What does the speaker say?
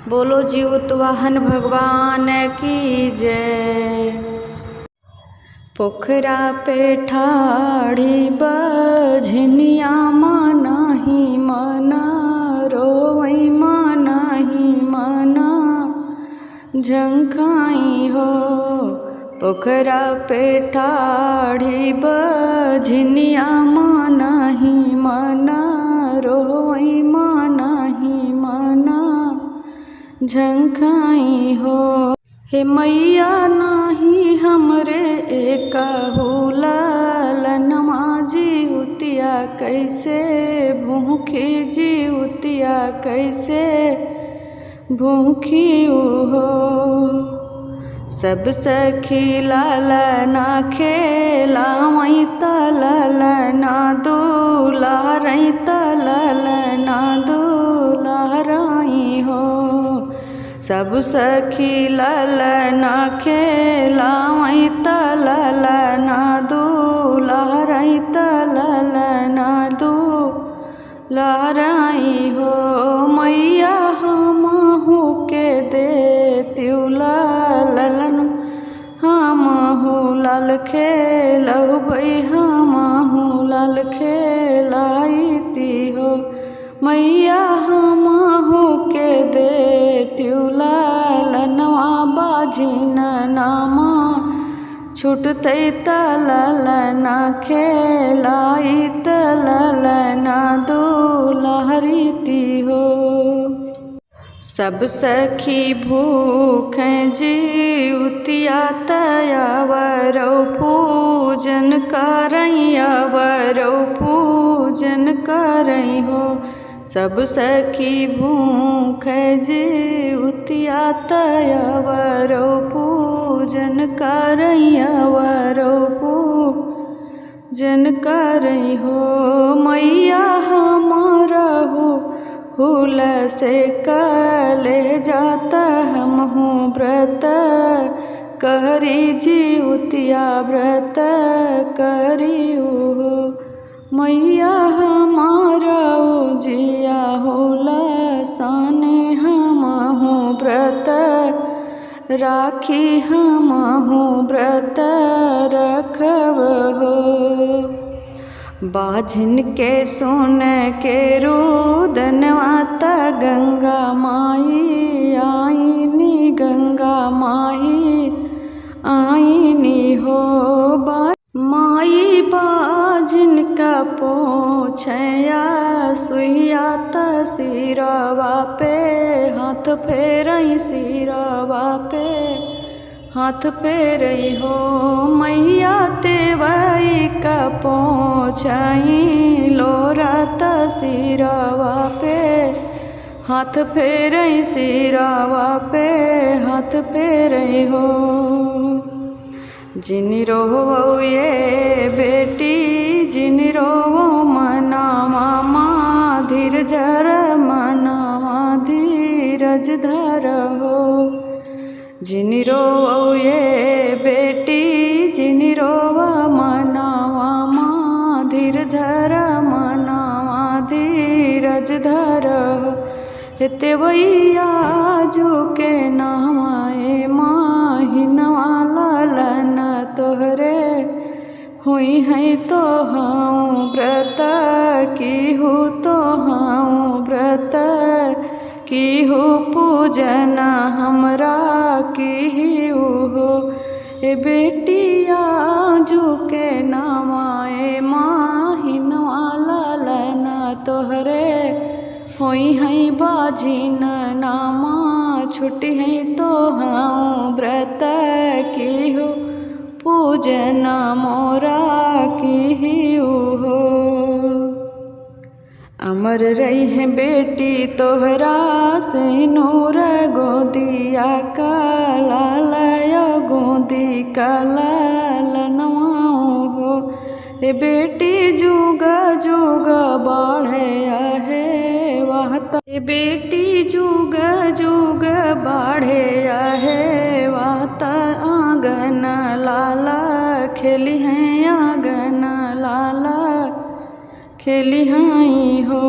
बोलो जीवित वाहन भगवान की जय। पोखरा पे ठाड़ी बझनिया मानाही मना रोवई मानाही मना झंखाई हो। पोखरा पे ठाड़ी बझनिया मानाही मना रोवई मानाही मना झंखाई हो। हे मैया नाही हमरे एकहु लालनमा जीवतिया कैसे भूखी जीवतिया कैसे भूखी हो। सब सखी लालना खेलावई तललना दुलारई तललना दुलारई हो। सब सखी ललना खेलावई तललना दुलारई तललना दुलारई हो। मैया हमहु के देतिउ ललन हमहु लाल खेलबै हमहु लाल खेलाइती हो। मैया हमहु के देतिउ ललनवा बाझिन नामा छूटतै तललना खेलाई तललना दुलारिती हो। सब सखी भूख जीवतिया तयावरौ पूजन करई अवरौ पूजन करई हो। सब सखी भूख जीवतिया तयावरौ पूजन करई अवरौ पूजन करई हो। मैया हमारहु फूल से कले जाता हमहु व्रत करी जीवतिया व्रत करियु हो। मैया हमारा जिया होला साने हमहु व्रत राखी हमहु व्रत रखब हो। बाझिन के सुन के रुदनवा त गंगा माई आईनी गंगा माई आईनी हो। माई बाझिन का पोछया सुइया त सिरवा पे हाथ फेरई सिरवा पे हाथ फेरई हो। मैया तेवई का पोछई लोरा त सिरवा पे हाथ फेरई सिरवा पे हाथ फेरई हो। जिन रोवो ये बेटी जिन रोवो मनावा माँ धीरज मनावा धीरज धर हो। जिन रोवो ये बेटी जिन रोवा मनावा माँ धीरज मनावा धीरज धर हो। तेवैया जो के नामाए माहिनवा लालन तोहरे हुई है तो हाँ व्रत की हो तो हाँ व्रत की हो पूजन हमरा की हो। ए बेटिया जो के नामाए माहिनवा लालन तोहरे होई है बाझिन नामा छुट्टी है तो हाँ व्रत की हो पूजन मोरा की हो। अमर रही है बेटी तोहरा से नूर गोदिया का लालय गोदी का लालनवाओ हो। ए बेटी जुग जुग बाढ़े है वाहता ए बेटी जुग जुग बाढ़े है वाहता आंगन लाला खेली हैं आंगन लाला खेली हाई हो।